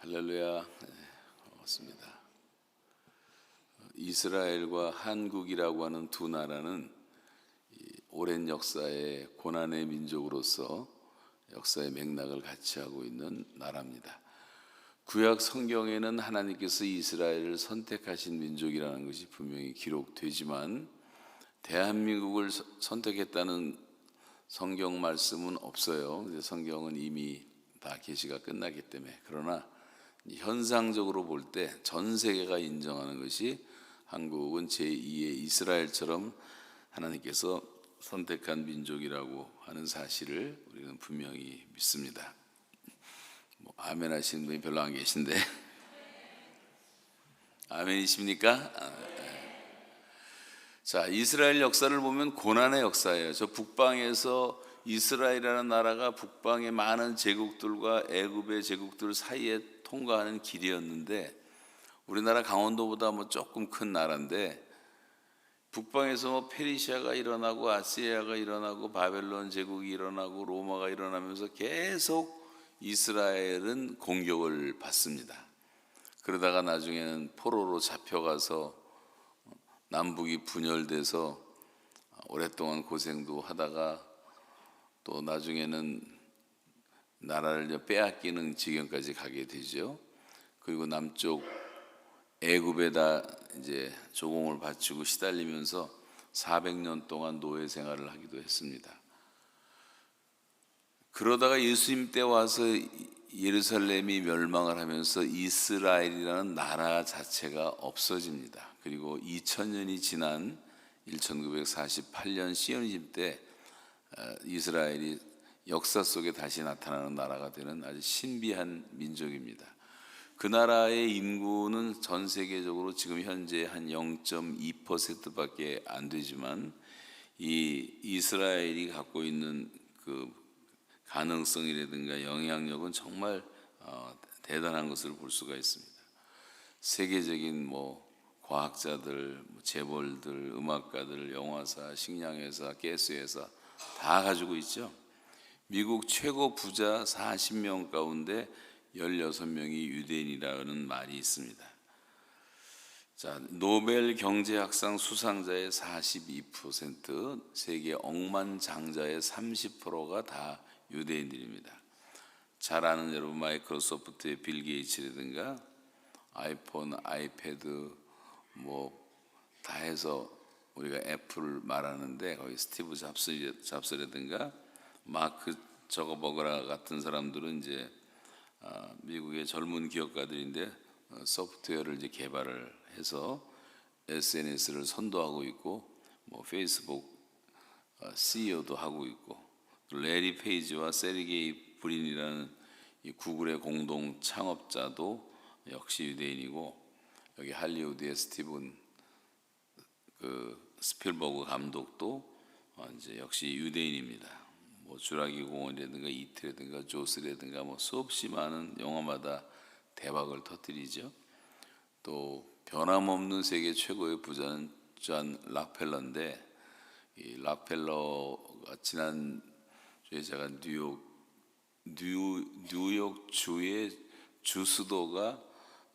할렐루야. 반갑습니다. 이스라엘과 한국이라고 하는 두 나라는 오랜 역사의 고난의 민족으로서 역사의 맥락을 같이 하고 있는 나라입니다. 구약 성경에는 하나님께서 이스라엘을 선택하신 민족이라는 것이 분명히 기록되지만 대한민국을 선택했다는 성경 말씀은 없어요. 성경은 이미 다 계시가 끝나기 때문에. 그러나 현상적으로 볼 때 전 세계가 인정하는 것이 한국은 제2의 이스라엘처럼 하나님께서 선택한 민족이라고 하는 사실을 우리는 분명히 믿습니다. 아멘 하시는 분이 별로 안 계신데 아멘이십니까? 자, 이스라엘 역사를 보면 고난의 역사예요. 저 북방에서 이스라엘이라는 나라가 북방의 많은 제국들과 애굽의 제국들 사이에 통과하는 길이었는데, 우리나라 강원도보다 조금 큰 나라인데 북방에서 페르시아가 일어나고 아시리아가 일어나고 바벨론 제국이 일어나고 로마가 일어나면서 계속 이스라엘은 공격을 받습니다. 그러다가 나중에는 포로로 잡혀가서 남북이 분열돼서 오랫동안 고생도 하다가 또 나중에는 나라를 빼앗기는 지경까지 가게 되죠. 그리고 남쪽 애굽에다 이제 조공을 바치고 시달리면서 400년 동안 노예 생활을 하기도 했습니다. 그러다가 예수님 때 와서 예루살렘이 멸망을 하면서 이스라엘이라는 나라 자체가 없어집니다. 그리고 2000년이 지난 1948년 시온이즘 때 이스라엘이 역사 속에 다시 나타나는 나라가 되는 아주 신비한 민족입니다. 그 나라의 인구는 전 세계적으로 지금 현재 한 0.2%밖에 안 되지만 이 이스라엘이 갖고 있는 그 가능성이라든가 영향력은 정말 대단한 것을 볼 수가 있습니다. 세계적인 과학자들, 재벌들, 음악가들, 영화사, 식량회사, 가스회사 다 가지고 있죠. 미국 최고 부자 40명 가운데 16명이 유대인이라는 말이 있습니다. 자, 노벨 경제학상 수상자의 42%, 세계 억만장자의 30%가 다 유대인들입니다. 잘 아는 여러분 마이크로소프트의 빌 게이츠라든가 아이폰, 아이패드 다 해서 우리가 애플을 말하는데 거기 스티브 잡스라든가 마크 저거버그라 같은 사람들은 이제 미국의 젊은 기업가들인데 소프트웨어를 이제 개발을 해서 SNS를 선도하고 있고 페이스북 CEO도 하고 있고, 레리 페이지와 세르게이 브린이라는 이 구글의 공동 창업자도 역시 유대인이고, 여기 할리우드의 스티븐 스필버그 감독도 이제 역시 유대인입니다. 주라기 공원이라든가 이태라든가 조스라든가 수없이 많은 영화마다 대박을 터뜨리죠. 또 변함없는 세계 최고의 부자는 존 락펠러인데, 이 락펠러가 지난 주에 제가 뉴욕 주의 주수도가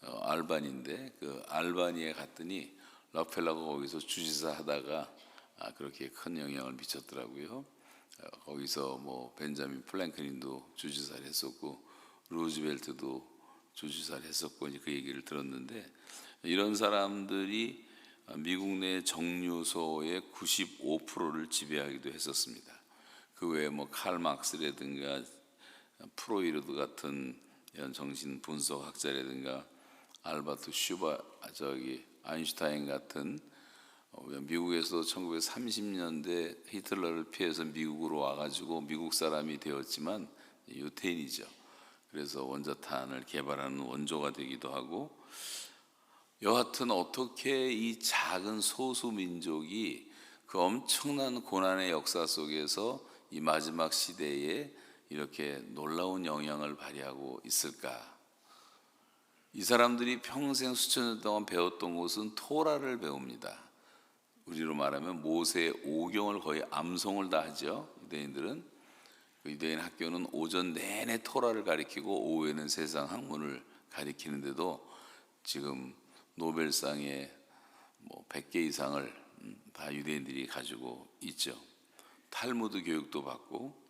알바니인데 그 알바니에 갔더니 락펠러가 거기서 주지사 하다가 그렇게 큰 영향을 미쳤더라고요. 거기서 벤자민 플랭클린도 주지사를 했었고 루즈벨트도 주지사를 했었고 이제 그 얘기를 들었는데, 이런 사람들이 미국 내 정유소의 95%를 지배하기도 했었습니다. 그 외에 칼 막스라든가 프로이드 같은 이런 정신 분석학자라든가 알버트 아인슈타인 같은 미국에서 1930년대 히틀러를 피해서 미국으로 와가지고 미국 사람이 되었지만 유태인이죠. 그래서 원자탄을 개발하는 원조가 되기도 하고, 여하튼 어떻게 이 작은 소수 민족이 그 엄청난 고난의 역사 속에서 이 마지막 시대에 이렇게 놀라운 영향을 발휘하고 있을까? 이 사람들이 평생 수천 년 동안 배웠던 것은 토라를 배웁니다. 우리로 말하면 모세 오경을 거의 암송을 다 하죠. 유대인들은 그 유대인 학교는 오전 내내 토라를 가르치고 오후에는 세상 학문을 가리키는데도 지금 노벨상의 100개 이상을 다 유대인들이 가지고 있죠. 탈무드 교육도 받고.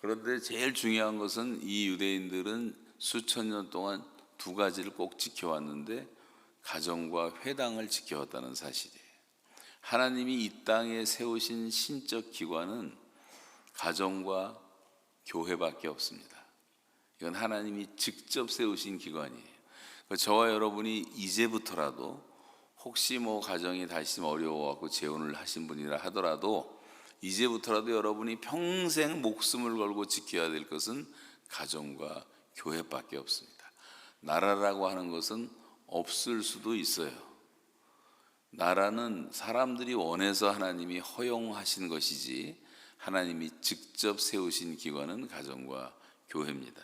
그런데 제일 중요한 것은 이 유대인들은 수천 년 동안 두 가지를 꼭 지켜왔는데 가정과 회당을 지켜왔다는 사실이에요. 하나님이 이 땅에 세우신 신적 기관은 가정과 교회밖에 없습니다. 이건 하나님이 직접 세우신 기관이에요. 저와 여러분이 이제부터라도 혹시 가정이 다시 어려워갖고 재혼을 하신 분이라 하더라도 이제부터라도 여러분이 평생 목숨을 걸고 지켜야 될 것은 가정과 교회밖에 없습니다. 나라라고 하는 것은 없을 수도 있어요. 나라는 사람들이 원해서 하나님이 허용하신 것이지 하나님이 직접 세우신 기관은 가정과 교회입니다.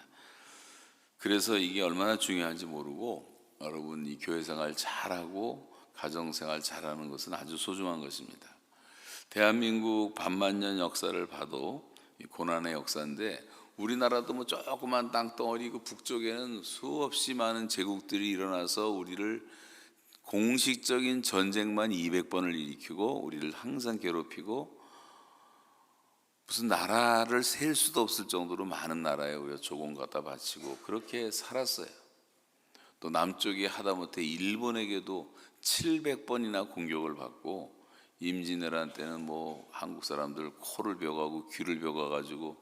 그래서 이게 얼마나 중요한지 모르고 여러분 이 교회생활 잘하고 가정생활 잘하는 것은 아주 소중한 것입니다. 대한민국 반만년 역사를 봐도 고난의 역사인데 우리나라도 조그만 땅덩어리 그 북쪽에는 수없이 많은 제국들이 일어나서 우리를 공식적인 전쟁만 200번을 일으키고 우리를 항상 괴롭히고 무슨 나라를 셀 수도 없을 정도로 많은 나라에 우리가 조공 갖다 바치고 그렇게 살았어요. 또 남쪽이 하다못해 일본에게도 700번이나 공격을 받고 임진왜란 때는 한국 사람들 코를 벼가고 귀를 벼가가지고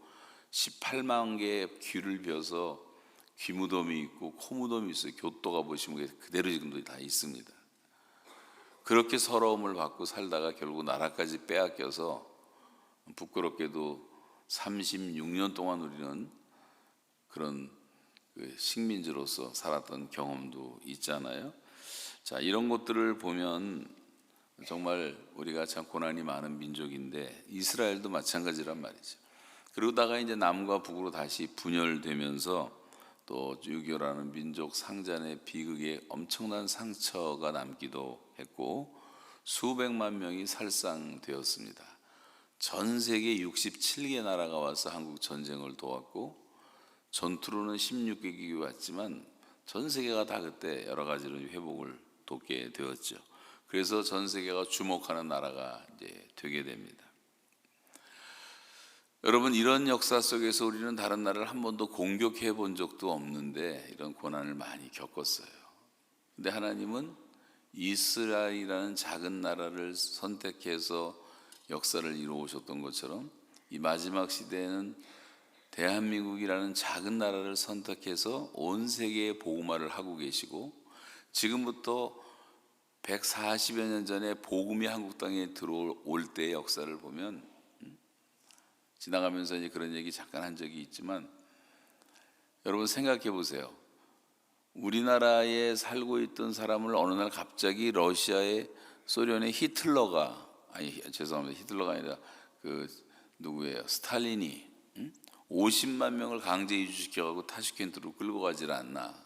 18만 개의 귀를 벼서 귀무덤이 있고 코무덤이 있어요. 교토가 보시면 그대로 지금도 다 있습니다. 그렇게 서러움을 받고 살다가 결국 나라까지 빼앗겨서 부끄럽게도 36년 동안 우리는 그런 식민지로서 살았던 경험도 있잖아요. 자, 이런 것들을 보면 정말 우리가 참 고난이 많은 민족인데 이스라엘도 마찬가지란 말이죠. 그러다가 이제 남과 북으로 다시 분열되면서 또 유교라는 민족 상잔의 비극에 엄청난 상처가 남기도 했고 수백만 명이 살상되었습니다. 전 세계 67개 나라가 와서 한국 전쟁을 도왔고 전투로는 16개국이 왔지만 전 세계가 다 그때 여러 가지로 회복을 돕게 되었죠. 그래서 전 세계가 주목하는 나라가 이제 되게 됩니다. 여러분 이런 역사 속에서 우리는 다른 나라를 한 번도 공격해 본 적도 없는데 이런 고난을 많이 겪었어요. 근데 하나님은 이스라엘이라는 작은 나라를 선택해서 역사를 이루어오셨던 것처럼 이 마지막 시대에는 대한민국이라는 작은 나라를 선택해서 온 세계에 복음화를 하고 계시고 지금부터 140여 년 전에 복음이 한국 땅에 들어올 때의 역사를 보면 지나가면서 이제 그런 얘기 잠깐 한 적이 있지만 여러분 생각해 보세요. 우리나라에 살고 있던 사람을 어느 날 갑자기 러시아의 소련의 히틀러가 죄송합니다. 히틀러가 아니라 누구예요? 스탈린이 50만 명을 강제 이주시켜가지고 타슈켄트로 끌고 가질 않나.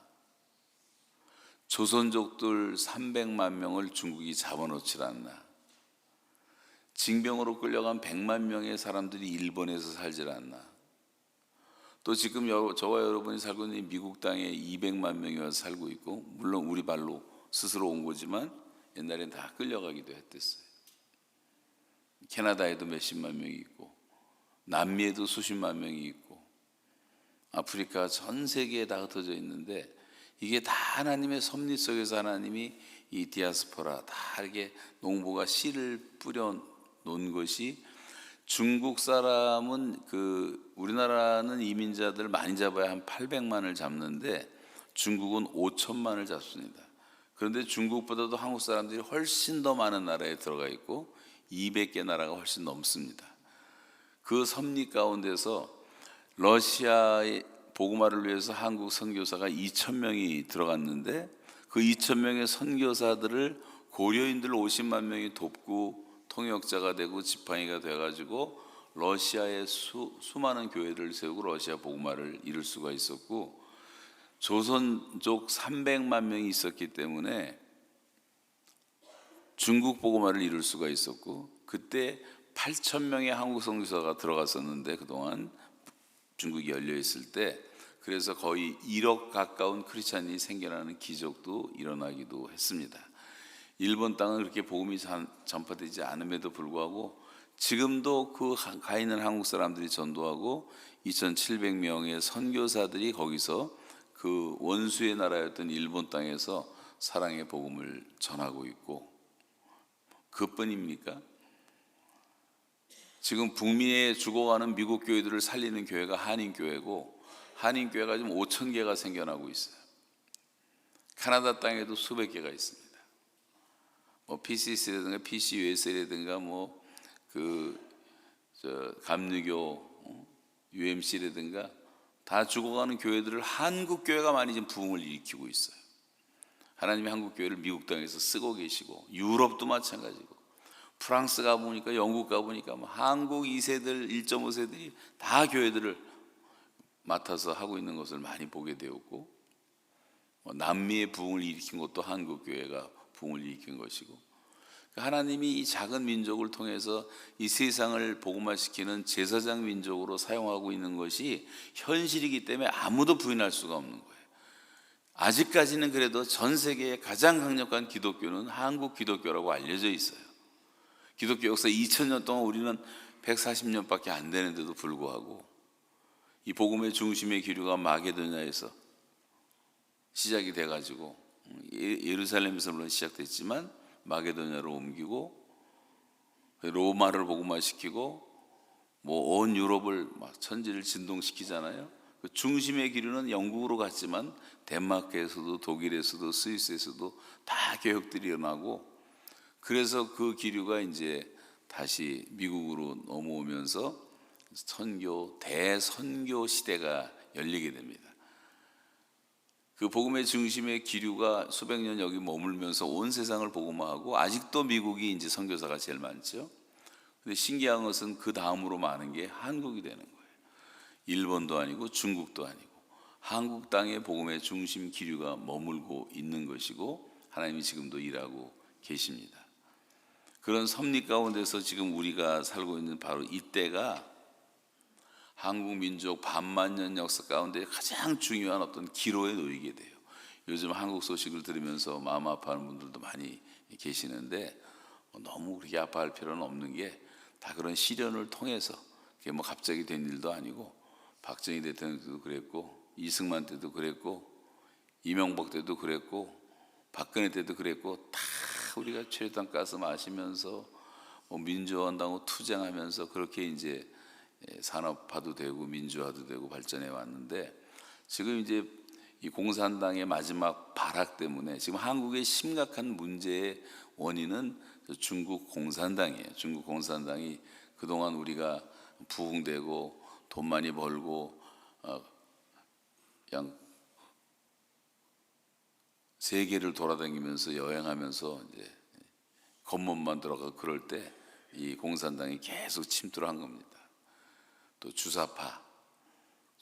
조선족들 300만 명을 중국이 잡아놓질 않나. 징병으로 끌려간 100만 명의 사람들이 일본에서 살질 않나. 또 지금 저와 여러분이 살고 있는 미국 땅에 200만 명이 와서 살고 있고 물론 우리 발로 스스로 온 거지만 옛날엔 다 끌려가기도 했댔어요. 캐나다에도 몇십만 명이 있고 남미에도 수십만 명이 있고 아프리카 전 세계에 다 흩어져 있는데 이게 다 하나님의 섭리 속에서 하나님이 이 디아스포라 다 이렇게 농부가 씨를 뿌려 놓은 것이 중국 사람은 우리나라는 이민자들 많이 잡아야 한 800만을 잡는데 중국은 5천만을 잡습니다. 그런데 중국보다도 한국 사람들이 훨씬 더 많은 나라에 들어가 있고 200개 나라가 훨씬 넘습니다. 그 섭리 가운데서 러시아의 복음화를 위해서 한국 선교사가 2,000명이 들어갔는데 그 2,000명의 선교사들을 고려인들 50만 명이 돕고 통역자가 되고 지팡이가 돼가지고 러시아의 수많은 교회를 세우고 러시아 복음화를 이룰 수가 있었고 조선족 300만 명이 있었기 때문에 중국 복음화를 이룰 수가 있었고 그때 8,000명의 한국 선교사가 들어갔었는데 그동안 중국이 열려 있을 때 그래서 거의 1억 가까운 크리스찬이 생겨나는 기적도 일어나기도 했습니다. 일본 땅은 그렇게 복음이 전파되지 않음에도 불구하고 지금도 그 가 있는 한국 사람들이 전도하고 2,700명의 선교사들이 거기서 그 원수의 나라였던 일본 땅에서 사랑의 복음을 전하고 있고, 그뿐입니까? 지금 북미에 죽어가는 미국 교회들을 살리는 교회가 한인교회고, 한인교회가 지금 5,000개가 생겨나고 있어요. 캐나다 땅에도 수백 개가 있습니다. 뭐 PCC라든가 PCUS라든가 감리교 UMC라든가 다 죽어가는 교회들을 한국 교회가 많이 지금 부흥을 일으키고 있어요. 하나님이 한국 교회를 미국 땅에서 쓰고 계시고, 유럽도 마찬가지고, 프랑스 가보니까, 영국 가보니까 한국 2세들 1.5세들이 다 교회들을 맡아서 하고 있는 것을 많이 보게 되었고, 남미의 부흥을 일으킨 것도 한국 교회가 부흥을 일으킨 것이고, 하나님이 이 작은 민족을 통해서 이 세상을 복음화시키는 제사장 민족으로 사용하고 있는 것이 현실이기 때문에 아무도 부인할 수가 없는 거예요. 아직까지는 그래도 전 세계의 가장 강력한 기독교는 한국 기독교라고 알려져 있어요. 기독교 역사 2000년 동안 우리는 140년밖에 안 되는데도 불구하고 이 복음의 중심의 기류가 마게도냐에서 시작이 돼가지고, 예루살렘에서 물론 시작됐지만 마게도냐로 옮기고 로마를 복음화시키고 온 유럽을 막 천지를 진동시키잖아요. 그 중심의 기류는 영국으로 갔지만 덴마크에서도 독일에서도 스위스에서도 다 개혁들이 일어나고, 그래서 그 기류가 이제 다시 미국으로 넘어오면서 대선교 시대가 열리게 됩니다. 그 복음의 중심의 기류가 수백 년 여기 머물면서 온 세상을 복음화하고, 아직도 미국이 이제 선교사가 제일 많죠. 근데 신기한 것은 그 다음으로 많은 게 한국이 되는 거예요. 일본도 아니고 중국도 아니고 한국 땅의 복음의 중심 기류가 머물고 있는 것이고, 하나님이 지금도 일하고 계십니다. 그런 섭리 가운데서 지금 우리가 살고 있는 바로 이때가 한국 민족 반만년 역사 가운데 가장 중요한 어떤 기로에 놓이게 돼요. 요즘 한국 소식을 들으면서 마음 아파하는 분들도 많이 계시는데, 너무 그렇게 아파할 필요는 없는 게, 다 그런 시련을 통해서, 그게 뭐 갑자기 된 일도 아니고, 박정희 대통령 때도 그랬고, 이승만 때도 그랬고, 이명박 때도 그랬고, 박근혜 때도 그랬고, 다 우리가 최루탄 가스 마시면서 민주화한다고 투쟁하면서 그렇게 이제 산업화도 되고 민주화도 되고 발전해 왔는데, 지금 이제 이 공산당의 마지막 발악 때문에 지금 한국의 심각한 문제의 원인은 중국 공산당이에요. 중국 공산당이 그동안 우리가 부흥되고 돈 많이 벌고 그냥 세계를 돌아다니면서 여행하면서 이제 겉멋만 들어가 그럴 때 이 공산당이 계속 침투를 한 겁니다. 또 주사파,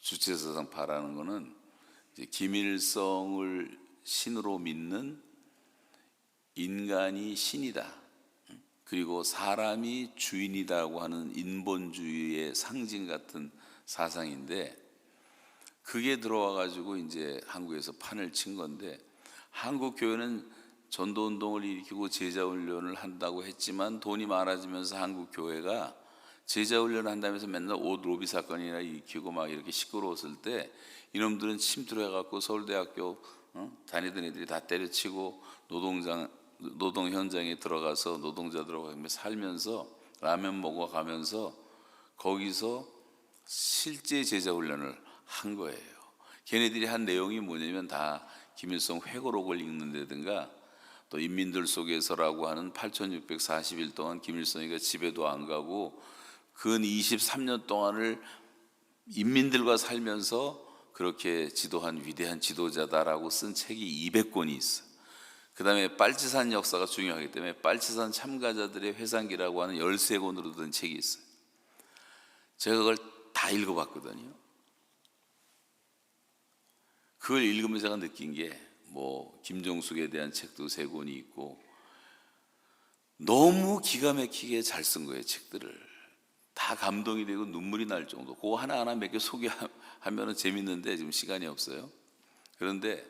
주체사상파라는 거는 이제 김일성을 신으로 믿는 인간이 신이다, 그리고 사람이 주인이다고 하는 인본주의의 상징 같은 사상인데, 그게 들어와 가지고 이제 한국에서 판을 친 건데, 한국 교회는 전도운동을 일으키고 제자훈련을 한다고 했지만 돈이 많아지면서 한국 교회가 제자훈련을 한다면서 맨날 옷 로비 사건이나 일으키고 막 이렇게 시끄러웠을 때, 이놈들은 침투를 해갖고 서울대학교 다니던 애들이 다 때려치고 노동 현장에 들어가서 노동자들하고 살면서 라면 먹어가면서 거기서 실제 제자훈련을 한 거예요. 걔네들이 한 내용이 뭐냐면 다 김일성 회고록을 읽는다든가, 또 인민들 속에서라고 하는 8640일 동안 김일성이가 집에도 안 가고 근 23년 동안을 인민들과 살면서 그렇게 지도한 위대한 지도자다라고 쓴 책이 200권이 있어. 그 다음에 빨치산 역사가 중요하기 때문에 빨치산 참가자들의 회상기라고 하는 13권으로 된 책이 있어요. 제가 그걸 다 읽어봤거든요. 그걸 읽으면서 제가 느낀 게, 김종숙에 대한 책도 3권이 있고, 너무 기가 막히게 잘 쓴 거예요. 책들을 다 다 감동이 되고 눈물이 날 정도. 그거 하나하나 몇 개 소개하면 재밌는데 지금 시간이 없어요. 그런데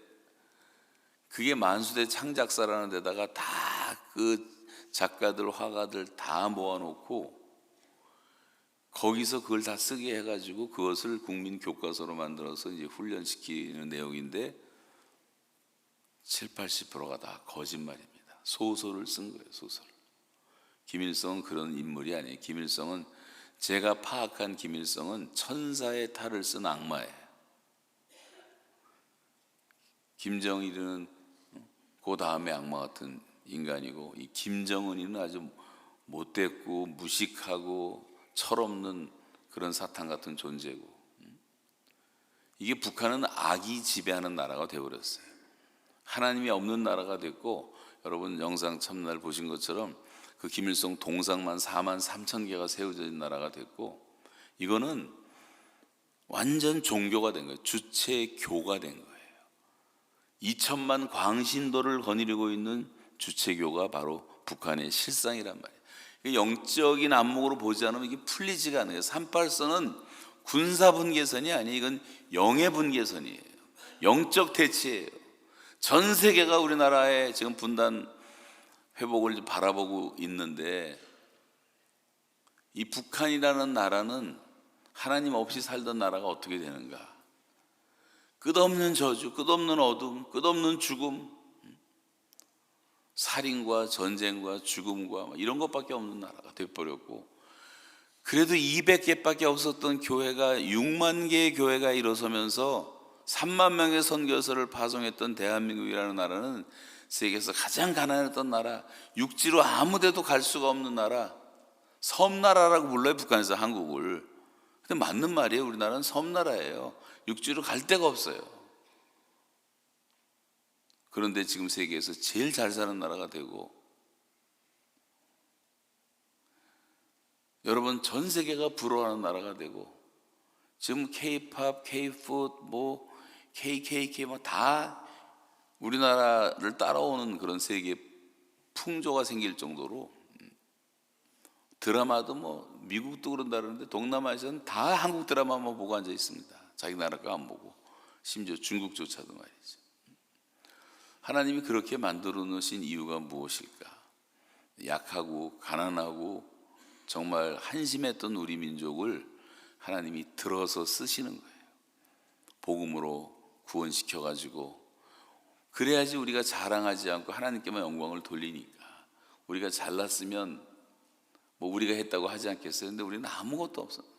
그게 만수대 창작사라는 데다가 다 그 작가들, 화가들 다 모아놓고 거기서 그걸 다 쓰게 해가지고 그것을 국민 교과서로 만들어서 이제 훈련시키는 내용인데 70~80%가 다 거짓말입니다. 소설을 쓴 거예요, 소설. 김일성은 그런 인물이 아니에요. 김일성은, 제가 파악한 김일성은 천사의 탈을 쓴 악마예요. 김정일은 그 다음에 악마 같은 인간이고, 이 김정은이는 아주 못됐고 무식하고 철없는 그런 사탄 같은 존재고, 이게 북한은 악이 지배하는 나라가 되어버렸어요. 하나님이 없는 나라가 됐고, 여러분 영상 첫날 보신 것처럼 그 김일성 동상만 43,000개가 세워진 나라가 됐고, 이거는 완전 종교가 된 거예요. 주체교가 된 거예요. 2천만 광신도를 거느리고 있는 주체교가 바로 북한의 실상이란 말이에요. 영적인 안목으로 보지 않으면 이게 풀리지가 않아요. 38선은 군사 분계선이 아니에요. 이건 영의 분계선이에요. 영적 대치예요. 전 세계가 우리나라의 지금 분단 회복을 바라보고 있는데, 이 북한이라는 나라는 하나님 없이 살던 나라가 어떻게 되는가? 끝없는 저주, 끝없는 어둠, 끝없는 죽음, 살인과 전쟁과 죽음과 이런 것밖에 없는 나라가 되어버렸고, 그래도 200개밖에 없었던 교회가 6만 개의 교회가 일어서면서 3만 명의 선교사를 파송했던 대한민국이라는 나라는 세계에서 가장 가난했던 나라, 육지로 아무 데도 갈 수가 없는 나라, 섬나라라고 불러요, 북한에서 한국을. 근데 맞는 말이에요. 우리나라는 섬나라예요. 육지로 갈 데가 없어요. 그런데 지금 세계에서 제일 잘 사는 나라가 되고, 여러분 전 세계가 부러워하는 나라가 되고, 지금 K-팝, K-푸드, 뭐 KKK 뭐 다 우리나라를 따라오는 그런 세계 풍조가 생길 정도로, 드라마도 뭐 미국도 그런다 그러는데 동남아시아는 다 한국 드라마만 보고 앉아 있습니다. 자기 나라 거 안 보고. 심지어 중국조차도 말이죠. 하나님이 그렇게 만들어 놓으신 이유가 무엇일까? 약하고 가난하고 정말 한심했던 우리 민족을 하나님이 들어서 쓰시는 거예요. 복음으로 구원시켜 가지고, 그래야지 우리가 자랑하지 않고 하나님께만 영광을 돌리니까. 우리가 잘났으면 뭐 우리가 했다고 하지 않겠어요? 근데 우리는 아무것도 없었는데,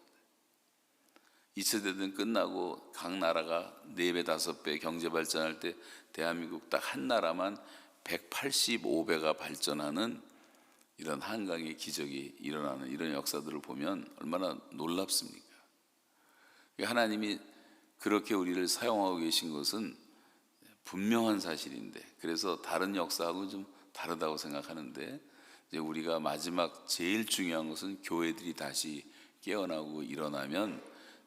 2차 대전 끝나고 각 나라가 4배, 5배 경제 발전할 때 대한민국 딱 한 나라만 185배가 발전하는 이런 한강의 기적이 일어나는 이런 역사들을 보면 얼마나 놀랍습니까? 하나님이 그렇게 우리를 사용하고 계신 것은 분명한 사실인데, 그래서 다른 역사하고는 좀 다르다고 생각하는데, 이제 우리가 마지막 제일 중요한 것은 교회들이 다시 깨어나고 일어나면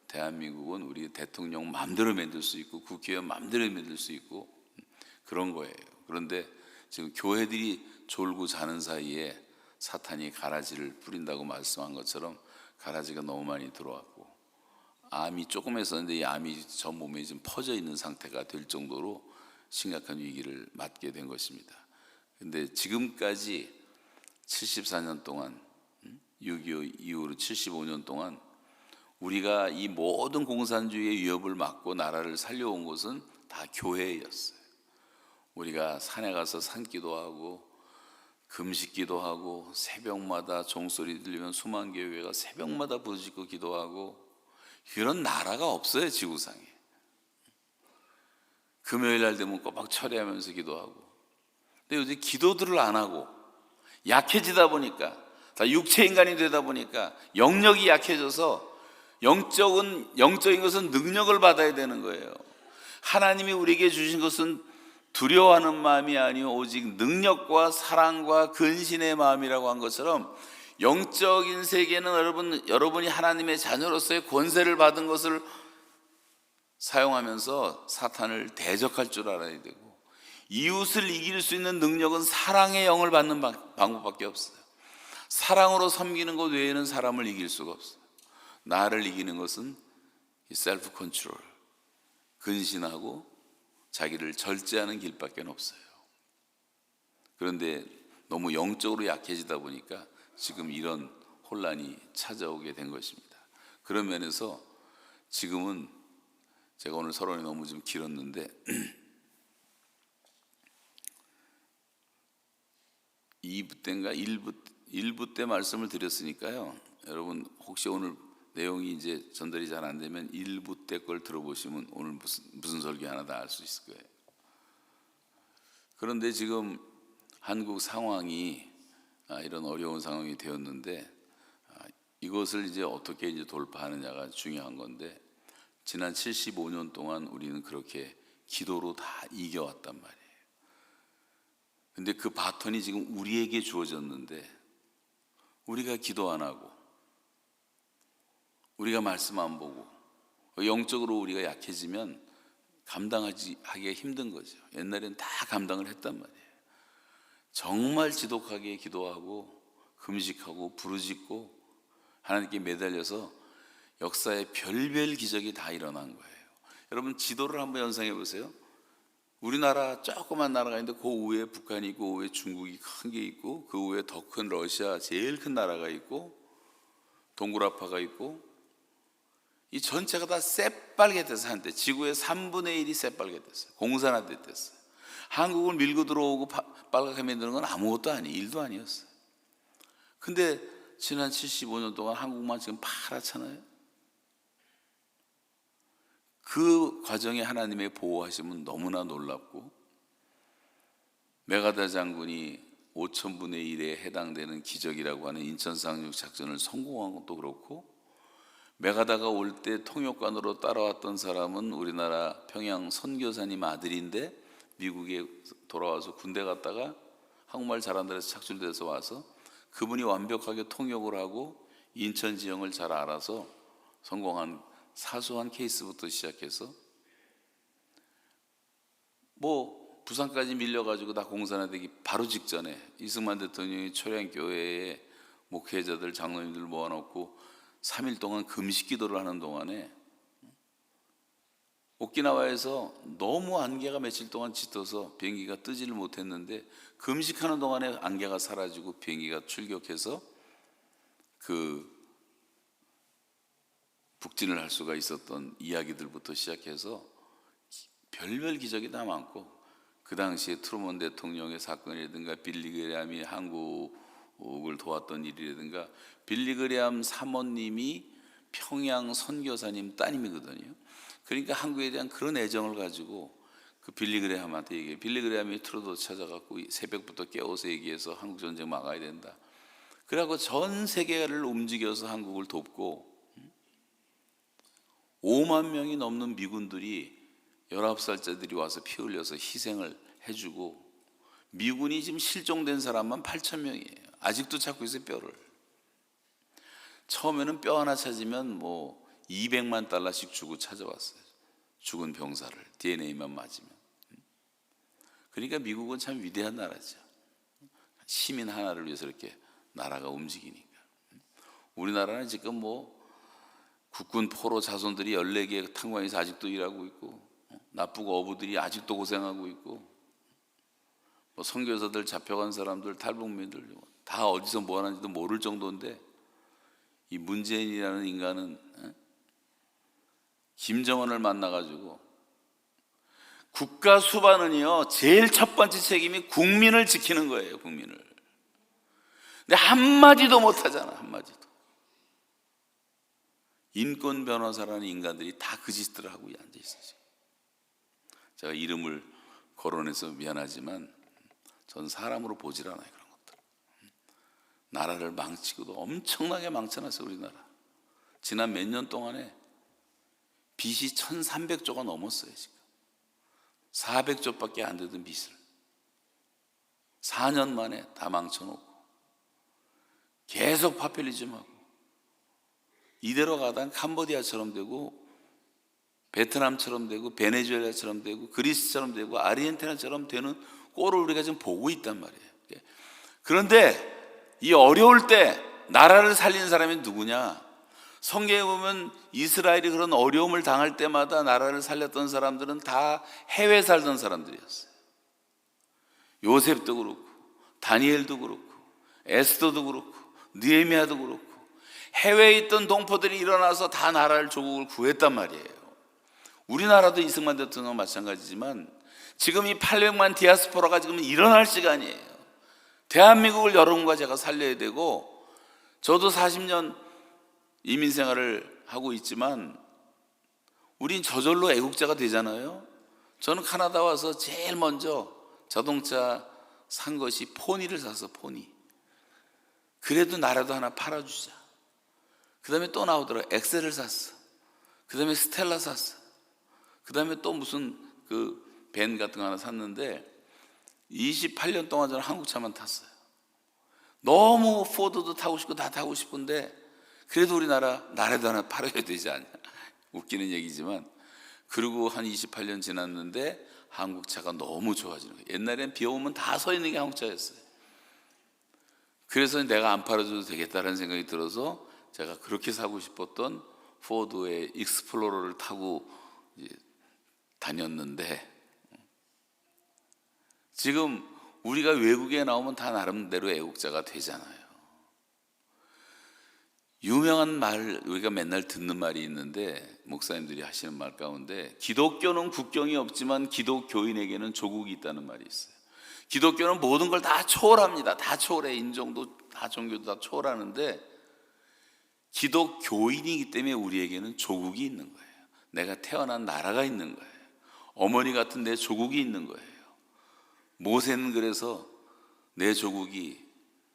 대한민국은 우리 대통령 마음대로 만들 수 있고 국회의원 마음대로 만들 수 있고 그런 거예요. 그런데 지금 교회들이 졸고 자는 사이에 사탄이 가라지를 뿌린다고 말씀한 것처럼 가라지가 너무 많이 들어왔고, 암이 조금 했었는데 이 암이 전 몸에 지금 퍼져 있는 상태가 될 정도로 심각한 위기를 맞게 된 것입니다. 근데 지금까지 74년 동안, 6.25 이후로 75년 동안 우리가 이 모든 공산주의의 위협을 막고 나라를 살려온 것은 다 교회였어요. 우리가 산에 가서 산기도 하고 금식기도 하고, 새벽마다 종소리 들리면 수만 개의 교회가 새벽마다 부르짖고 기도하고, 이런 나라가 없어요, 지구상에. 금요일 날 되면 꼬박 철회하면서 기도하고. 근데 요새 기도들을 안 하고 약해지다 보니까, 다 육체 인간이 되다 보니까 영력이 약해져서, 영적인 것은 능력을 받아야 되는 거예요. 하나님이 우리에게 주신 것은 두려워하는 마음이 아니요 오직 능력과 사랑과 근신의 마음이라고 한 것처럼, 영적인 세계는 여러분이 하나님의 자녀로서의 권세를 받은 것을 사용하면서 사탄을 대적할 줄 알아야 되고, 이웃을 이길 수 있는 능력은 사랑의 영을 받는 방법밖에 없어요. 사랑으로 섬기는 것 외에는 사람을 이길 수가 없어요. 나를 이기는 것은 이 셀프 컨트롤, 근신하고 자기를 절제하는 길밖에 없어요. 그런데 너무 영적으로 약해지다 보니까 지금 이런 혼란이 찾아오게 된 것입니다. 그런 면에서 지금은 제가 오늘 서론이 너무 좀 길었는데 2부 때인가 1부 때 말씀을 드렸으니까요. 여러분 혹시 오늘 내용이 이제 전달이 잘 안 되면 1부 때 걸 들어보시면 오늘 무슨 설교 하나 다 알 수 있을 거예요. 그런데 지금 한국 상황이 이런 어려운 상황이 되었는데 이것을 이제 어떻게 이제 돌파하느냐가 중요한 건데 지난 75년 동안 우리는 그렇게 기도로 다 이겨왔단 말이에요. 근데 그 바톤이 지금 우리에게 주어졌는데 우리가 기도 안 하고 우리가 말씀 안 보고 영적으로 우리가 약해지면 감당하기가 힘든 거죠. 옛날엔 다 감당을 했단 말이에요. 정말 지독하게 기도하고 금식하고 부르짖고 하나님께 매달려서 역사의 별별 기적이 다 일어난 거예요. 여러분 지도를 한번 연상해 보세요. 우리나라 조그만 나라가 있는데 그 위에 북한이 있고 그 위에 중국이 큰 게 있고 그 위에 더 큰 러시아 제일 큰 나라가 있고 동굴아파가 있고 이 전체가 다 새빨개 됐어요. 한때 지구의 3분의 1이 새빨개 됐어요. 공산화돼 됐어요. 한국을 밀고 들어오고 빨갛게 만드는 건 아무것도 아니에요. 일도 아니었어요. 근데 지난 75년 동안 한국만 지금 파랗잖아요. 그 과정에 하나님의 보호하심은 너무나 놀랍고 메가다 장군이 5,000분의 1에 해당되는 기적이라고 하는 인천 상륙 작전을 성공한 것도 그렇고 메가다가 올 때 통역관으로 따라왔던 사람은 우리나라 평양 선교사님 아들인데 미국에 돌아와서 군대 갔다가 한국말 잘한다 해서 착출돼서 와서 그분이 완벽하게 통역을 하고 인천 지형을 잘 알아서 성공한 사소한 케이스부터 시작해서 부산까지 밀려가지고 다 공산화되기 바로 직전에 이승만 대통령이 초량교회에 목회자들 장로님들 모아놓고 3일 동안 금식 기도를 하는 동안에 오키나와에서 너무 안개가 며칠 동안 짙어서 비행기가 뜨지를 못했는데 금식하는 동안에 안개가 사라지고 비행기가 출격해서 그 북진을 할 수가 있었던 이야기들부터 시작해서 별별 기적이 다 많고 그 당시에 트루먼 대통령의 사건이라든가 빌리 그레함이 한국을 도왔던 일이라든가 빌리 그레함 사모님이 평양 선교사님 따님이거든요. 그러니까 한국에 대한 그런 애정을 가지고 그 빌리 그레함한테 얘기해요. 빌리 그레함이 트루도 찾아갖고 새벽부터 깨워서 얘기해서 한국 전쟁 막아야 된다. 그래갖고 전 세계를 움직여서 한국을 돕고 5만 명이 넘는 미군들이 19살짜리들이 와서 피 흘려서 희생을 해주고 미군이 지금 실종된 사람만 8,000명이에요. 아직도 찾고 있어요. 뼈를. 처음에는 뼈 하나 찾으면 200만 달러씩 주고 찾아왔어요. 죽은 병사를 DNA만 맞으면. 그러니까 미국은 참 위대한 나라죠. 시민 하나를 위해서 이렇게 나라가 움직이니까. 우리나라는 지금 국군 포로 자손들이 14개 탄광에서 아직도 일하고 있고 나쁘고 어부들이 아직도 고생하고 있고 선교사들 잡혀간 사람들 탈북민들 다 어디서 뭐 하는지도 모를 정도인데 이 문재인이라는 인간은 김정은을 만나가지고 국가 수반은요 제일 첫 번째 책임이 국민을 지키는 거예요. 국민을. 근데 한마디도 못하잖아. 한마디도. 인권 변호사라는 인간들이 다 그 짓들을 하고 앉아있어요. 제가 이름을 거론해서 미안하지만 전 사람으로 보질 않아요. 그런 것들. 나라를 망치고도 엄청나게 망쳐놨어요. 우리나라. 지난 몇 년 동안에 빚이 1,300조가 넘었어요. 지금 400조밖에 안 되던 빚을 4년 만에 다 망쳐놓고 계속 파퓰리즘하고 이대로 가다가 캄보디아처럼 되고 베트남처럼 되고 베네수엘라처럼 되고 그리스처럼 되고 아르헨티나처럼 되는 꼴을 우리가 지금 보고 있단 말이에요. 그런데 이 어려울 때 나라를 살리는 사람이 누구냐? 성경에 보면 이스라엘이 그런 어려움을 당할 때마다 나라를 살렸던 사람들은 다 해외에 살던 사람들이었어요. 요셉도 그렇고 다니엘도 그렇고 에스더도 그렇고 느헤미야도 그렇고 해외에 있던 동포들이 일어나서 다 나라를 조국을 구했단 말이에요. 우리나라도 이승만 대통령과 마찬가지지만 지금 이 800만 디아스포라가 지금 일어날 시간이에요. 대한민국을 여러분과 제가 살려야 되고, 저도 40년 이민 생활을 하고 있지만 우린 저절로 애국자가 되잖아요. 저는 카나다 와서 제일 먼저 자동차 산 것이 포니를 사서 포니. 그래도 나라도 하나 팔아주자. 그 다음에 또 나오더라고요. 엑셀을 샀어. 그 다음에 스텔라 샀어. 그 다음에 또 무슨 그 밴 같은 거 하나 샀는데 28년 동안 저는 한국 차만 탔어요. 너무 포드도 타고 싶고 다 타고 싶은데 그래도 나라도 하나 팔아야 되지 않냐. 웃기는 얘기지만, 그리고 한 28년 지났는데 한국 차가 너무 좋아지는 거예요. 옛날엔 비 오면 다 서 있는 게 한국 차였어요. 그래서 내가 안 팔아줘도 되겠다는 생각이 들어서 제가 그렇게 사고 싶었던 포드의 익스플로러를 타고 이제 다녔는데, 지금 우리가 외국에 나오면 다 나름대로 애국자가 되잖아요. 유명한 말, 우리가 맨날 듣는 말이 있는데, 목사님들이 하시는 말 가운데 기독교는 국경이 없지만 기독교인에게는 조국이 있다는 말이 있어요. 기독교는 모든 걸 다 초월합니다. 다 초월해. 인종도 다 종교도 다 초월하는데 기독교인이기 때문에 우리에게는 조국이 있는 거예요. 내가 태어난 나라가 있는 거예요. 어머니 같은 내 조국이 있는 거예요. 모세는 그래서 내 조국이,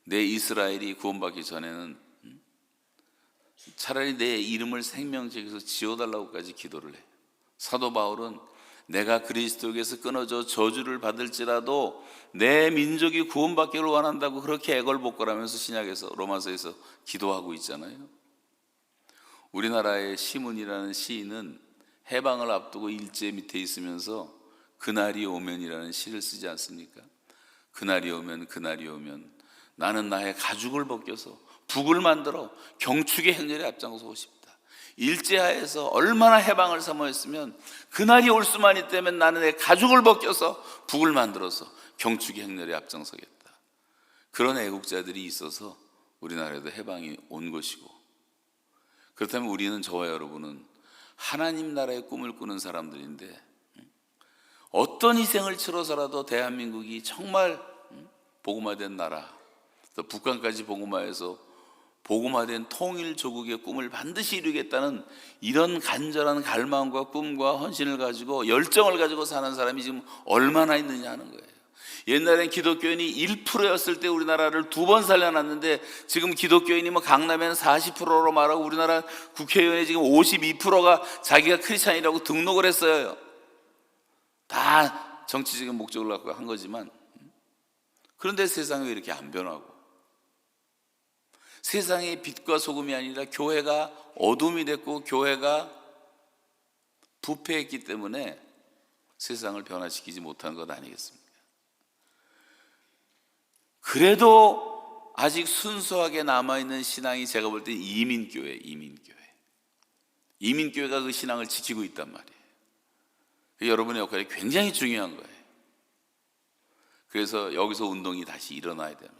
내 이스라엘이 구원받기 전에는 차라리 내 이름을 생명책에서 지워달라고까지 기도를 해요. 사도 바울은 내가 그리스도에게서 끊어져 저주를 받을지라도 내 민족이 구원받기를 원한다고 그렇게 애걸복걸하면서 신약에서, 로마서에서 기도하고 있잖아요. 우리나라의 시문이라는 시인은 해방을 앞두고 일제 밑에 있으면서 그날이 오면이라는 시를 쓰지 않습니까? 그날이 오면 나는 나의 가죽을 벗겨서 북을 만들어 경축의 행렬에 앞장서고 싶다. 일제하에서 얼마나 해방을 사모했으면 그날이 올 수만 있다면 나는 내 가죽을 벗겨서 북을 만들어서 경축의 행렬에 앞장서겠다. 그런 애국자들이 있어서 우리나라에도 해방이 온 것이고, 그렇다면 우리는, 저와 여러분은 하나님 나라의 꿈을 꾸는 사람들인데 어떤 희생을 치러서라도 대한민국이 정말 복음화된 나라, 또 북한까지 복음화해서 복음화된 통일조국의 꿈을 반드시 이루겠다는 이런 간절한 갈망과 꿈과 헌신을 가지고, 열정을 가지고 사는 사람이 지금 얼마나 있느냐 하는 거예요. 옛날엔 기독교인이 1%였을 때 우리나라를 2번 살려놨는데 지금 기독교인이 강남에는 40%로 말하고 우리나라 국회의원의 지금 52%가 자기가 크리스찬이라고 등록을 했어요. 다 정치적인 목적을 갖고 한 거지만, 그런데 세상이 왜 이렇게 안 변하고, 세상의 빛과 소금이 아니라 교회가 어둠이 됐고 교회가 부패했기 때문에 세상을 변화시키지 못한 것 아니겠습니까? 그래도 아직 순수하게 남아있는 신앙이 제가 볼 때 이민교회가 그 신앙을 지키고 있단 말이에요. 여러분의 역할이 굉장히 중요한 거예요. 그래서 여기서 운동이 다시 일어나야 됩니다.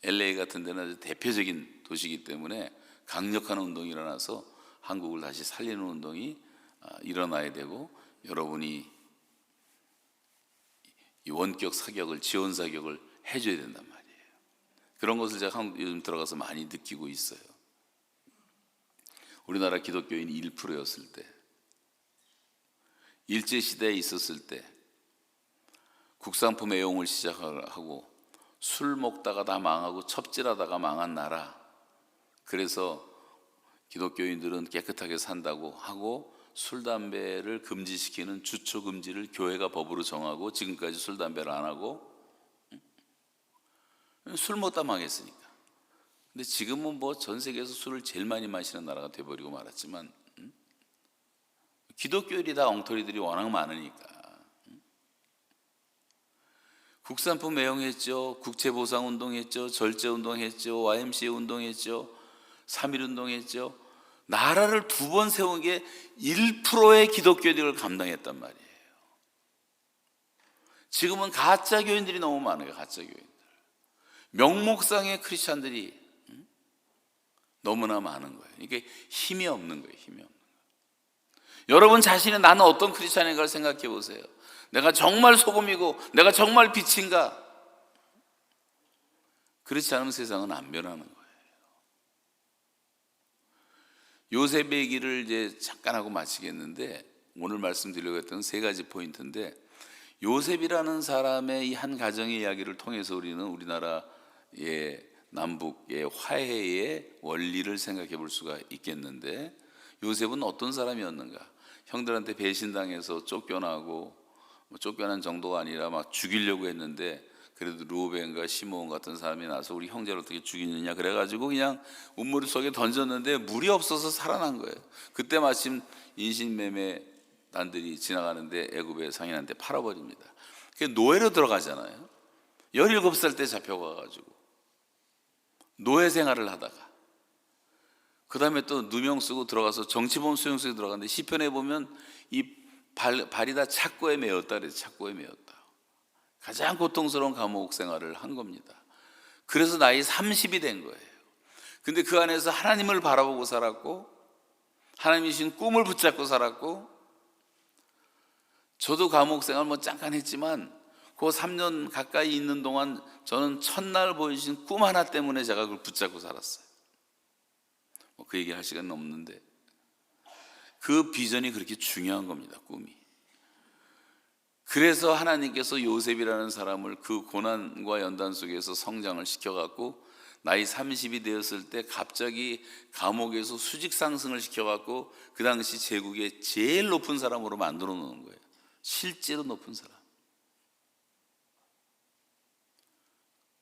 LA 같은 데는 아주 대표적인 도시이기 때문에 강력한 운동이 일어나서 한국을 다시 살리는 운동이 일어나야 되고, 여러분이 이 원격 사격을, 지원 사격을 해줘야 된단 말이에요. 그런 것을 제가 요즘 들어가서 많이 느끼고 있어요. 우리나라 기독교인이 1%였을 때, 일제시대에 있었을 때 국산품 애용을 시작하고 술 먹다가 다 망하고 첩질하다가 망한 나라. 그래서 기독교인들은 깨끗하게 산다고 하고 술, 담배를 금지시키는 주초 금지를 교회가 법으로 정하고 지금까지 술, 담배를 안 하고 술 먹다 망했으니까. 근데 지금은 전 세계에서 술을 제일 많이 마시는 나라가 돼버리고 말았지만, 기독교인이 다 엉터리들이 워낙 많으니까 국산품 애용했죠. 국채보상운동했죠. 절제운동했죠. YMCA 운동했죠. 3.1 운동했죠. 나라를 2번 세운 게 1%의 기독교인을 감당했단 말이에요. 지금은 가짜 교인들이 너무 많아요. 가짜 교인들, 명목상의 크리스찬들이 너무나 많은 거예요. 이게 힘이 없는 거예요. 힘이 없는 거예요. 여러분 자신이 나는 어떤 크리스찬인가를 생각해 보세요. 내가 정말 소금이고 내가 정말 빛인가? 그렇지 않으면 세상은 안 변하는 거예요. 요셉의 얘기를 이제 잠깐 하고 마치겠는데, 오늘 말씀드리려고 했던 3가지 포인트인데, 요셉이라는 사람의 이 한 가정의 이야기를 통해서 우리는 우리나라의 남북의 화해의 원리를 생각해 볼 수가 있겠는데, 요셉은 어떤 사람이었는가? 형들한테 배신당해서 쫓겨나고, 쫓겨난 정도가 아니라 막 죽이려고 했는데, 그래도 루벤과 시므온 같은 사람이 나서 우리 형제를 어떻게 죽이느냐 그래가지고 그냥 우물 속에 던졌는데 물이 없어서 살아난 거예요. 그때 마침 인신매매단들이 지나가는데 애굽의 상인한테 팔아버립니다. 노예로 들어가잖아요. 17살 때 잡혀가가지고 노예 생활을 하다가 그 다음에 또 누명 쓰고 들어가서 정치범 수용소에 들어갔는데, 시편에 보면 이 발이 다 착고에 매였다 그래서 착고에 매였다. 가장 고통스러운 감옥 생활을 한 겁니다. 그래서 나이 30이 된 거예요. 근데 그 안에서 하나님을 바라보고 살았고, 하나님이 주신 꿈을 붙잡고 살았고, 저도 감옥 생활 잠깐 했지만 그 3년 가까이 있는 동안 저는 첫날 보여주신 꿈 하나 때문에 제가 그걸 붙잡고 살았어요. 그 얘기 할 시간은 없는데, 그 비전이 그렇게 중요한 겁니다. 꿈이. 그래서 하나님께서 요셉이라는 사람을 그 고난과 연단 속에서 성장을 시켜갖고 나이 30이 되었을 때 갑자기 감옥에서 수직 상승을 시켜갖고 그 당시 제국의 제일 높은 사람으로 만들어 놓은 거예요. 실제로 높은 사람.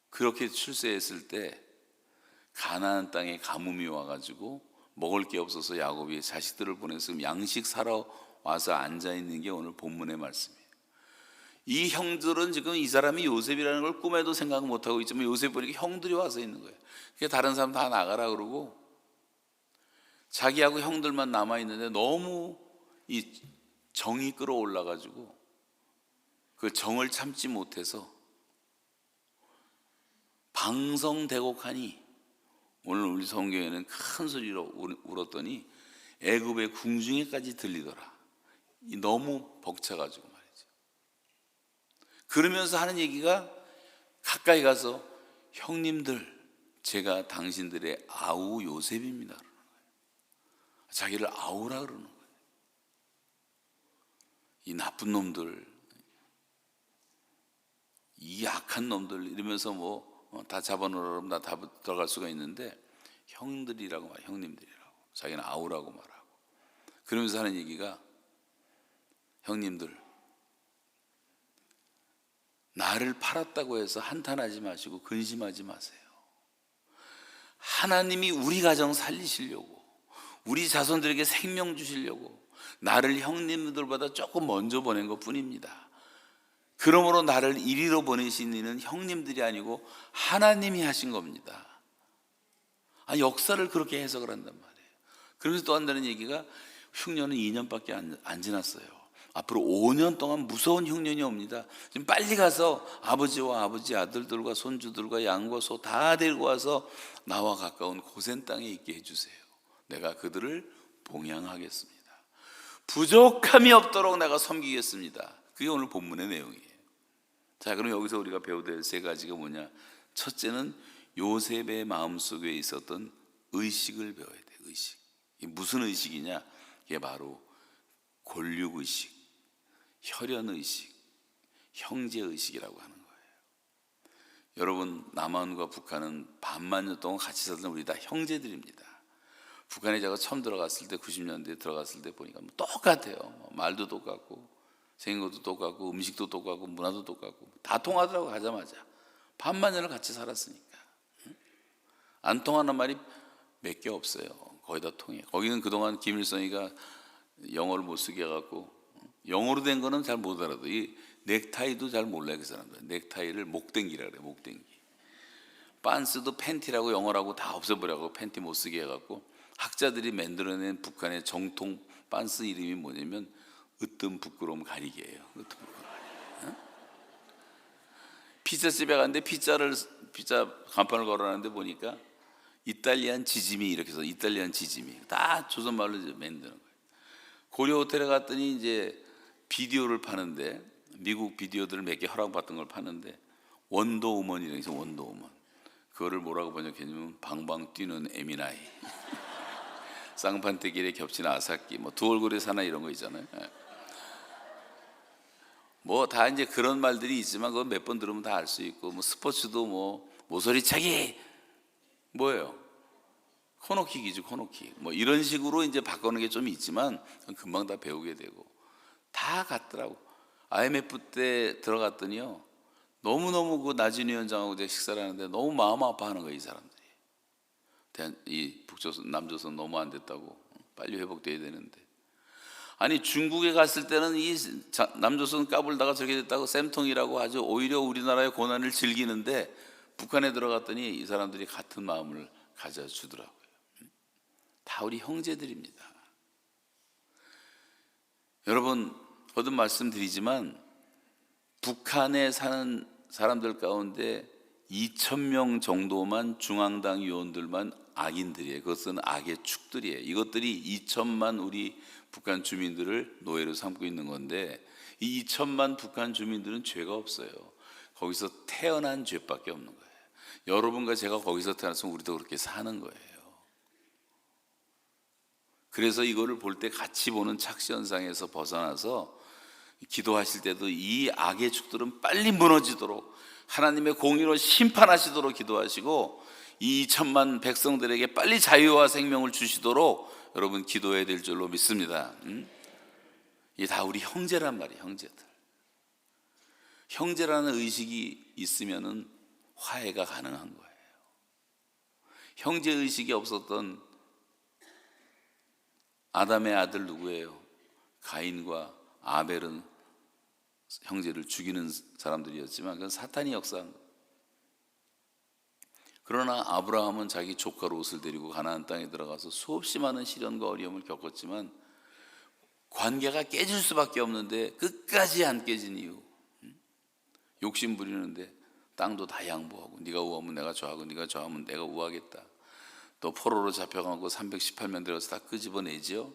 그렇게 출세했을 때 가나안 땅에 가뭄이 와가지고 먹을 게 없어서 야곱이 자식들을 보내서 양식 사러 와서 앉아있는 게 오늘 본문의 말씀이에요. 이 형들은 지금 이 사람이 요셉이라는 걸 꿈에도 생각 못하고 있지만 요셉 보니까 형들이 와서 있는 거예요. 그래서 다른 사람 다 나가라 그러고 자기하고 형들만 남아있는데 너무 이 정이 끌어올라가지고 그 정을 참지 못해서 방성대곡하니, 오늘 우리 성경에는 큰 소리로 울었더니 애굽의 궁중에까지 들리더라. 너무 벅차가지고 말이죠. 그러면서 하는 얘기가 가까이 가서 형님들, 제가 당신들의 아우 요셉입니다 그러는 거예요. 자기를 아우라 그러는 거예요. 이 나쁜 놈들, 이 악한 놈들 이러면서 다 잡아놓으라면 다 들어갈 수가 있는데 형들이라고 말해요. 형님들이라고. 자기는 아우라고 말하고. 그러면서 하는 얘기가, 형님들, 나를 팔았다고 해서 한탄하지 마시고 근심하지 마세요. 하나님이 우리 가정 살리시려고, 우리 자손들에게 생명 주시려고 나를 형님들보다 조금 먼저 보낸 것 뿐입니다. 그러므로 나를 이리로 보내신 이는 형님들이 아니고 하나님이 하신 겁니다. 역사를 그렇게 해석을 한단 말이에요. 그러면서 또 한다는 얘기가, 흉년은 2년밖에 안 지났어요. 앞으로 5년 동안 무서운 흉년이 옵니다. 지금 빨리 가서 아버지와 아버지 아들들과 손주들과 양과 소 다 데리고 와서 나와 가까운 고센 땅에 있게 해주세요. 내가 그들을 봉양하겠습니다. 부족함이 없도록 내가 섬기겠습니다. 그게 오늘 본문의 내용이에요. 자, 그럼 여기서 우리가 배워야 될 3가지가 뭐냐? 첫째는 요셉의 마음속에 있었던 의식을 배워야 돼. 의식. 이게 무슨 의식이냐? 이게 바로 권력의식, 혈연의식, 형제의식이라고 하는 거예요. 여러분, 남한과 북한은 반만 년 동안 같이 살던 우리 다 형제들입니다. 북한에 제가 처음 들어갔을 때 90년대에 들어갔을 때 보니까 똑같아요. 말도 똑같고 생긴 것도 똑같고 음식도 똑같고 문화도 똑같고 다 통하더라고. 가자마자 반만 년을 같이 살았으니까. 안 통하는 말이 몇 개 없어요. 거의 다 통해요. 거기는 그동안 김일성이가 영어를 못 쓰게 해갖고 영어로 된 거는 잘 못 알아도 이 넥타이도 잘 몰라요. 그 사람들 넥타이를 목댕기라 그래요. 목댕기. 빤스도 팬티라고 영어라고 다 없애버려갖고 팬티 못 쓰게 해갖고 학자들이 만들어낸 북한의 정통 빤스 이름이 뭐냐면 으뜸 부끄러움 가리개예요. 으뜸 부끄러움 가리개. 피자집에 갔는데 피자 간판을 걸어놨는데 보니까 이탈리안 지짐이 이렇게 해서 이탈리안 지짐이 다 조선말로 만드는 거예요. 고려 호텔에 갔더니 이제 비디오를 파는데 미국 비디오들을 몇 개 허락받던 걸 파는데 원더우먼이라고 해서 원더우먼, 그거를 뭐라고 번역했냐면 방방 뛰는 에미나이 쌍판대길에 겹친 아사키, 뭐 두 얼굴의 사나이 이런 거 있잖아요. 뭐 다 이제 그런 말들이 있지만 그거 몇 번 들으면 다 알 수 있고, 뭐 스포츠도 뭐 모서리차기 뭐예요? 코너킥이지 코너킥. 뭐 이런 식으로 이제 바꾸는 게 좀 있지만 금방 다 배우게 되고 다 같더라고. IMF 때 들어갔더니요, 너무너무 그 나진 위원장하고 제가 식사를 하는데 너무 마음 아파하는 거예요, 이 사람들이. 이 북조선 남조선 너무 안 됐다고, 빨리 회복돼야 되는데. 아니 중국에 갔을 때는 이 남조선 까불다가 저렇게 됐다고 쌤통이라고 아주 오히려 우리나라의 고난을 즐기는데, 북한에 들어갔더니 이 사람들이 같은 마음을 가져주더라고요. 다 우리 형제들입니다. 여러분, 거듭 말씀드리지만 북한에 사는 사람들 가운데 2,000명 정도만 중앙당 요원들만 악인들이에요. 그것은 악의 축들이에요. 이것들이 2천만 우리 북한 주민들을 노예로 삼고 있는 건데, 이 2천만 북한 주민들은 죄가 없어요. 거기서 태어난 죄밖에 없는 거예요. 여러분과 제가 거기서 태어났으면 우리도 그렇게 사는 거예요. 그래서 이거를 볼 때 같이 보는 착시현상에서 벗어나서 기도하실 때도 이 악의 축들은 빨리 무너지도록 하나님의 공의로 심판하시도록 기도하시고, 이 2천만 백성들에게 빨리 자유와 생명을 주시도록 여러분 기도해야 될 줄로 믿습니다. 이게 다 우리 형제란 말이에요. 형제들. 형제라는 의식이 있으면은 화해가 가능한 거예요. 형제 의식이 없었던 아담의 아들 누구예요? 가인과 아벨은 형제를 죽이는 사람들이었지만 그건 사탄이 역사한 거예요. 그러나 아브라함은 자기 조카 롯을 데리고 가나안 땅에 들어가서 수없이 많은 시련과 어려움을 겪었지만 관계가 깨질 수밖에 없는데 끝까지 안 깨진 이유, 욕심 부리는데 땅도 다 양보하고, 네가 우하면 내가 좌하고 네가 좌하면 내가 우하겠다. 또 포로로 잡혀가고 318명 들어서 다 끄집어내지요.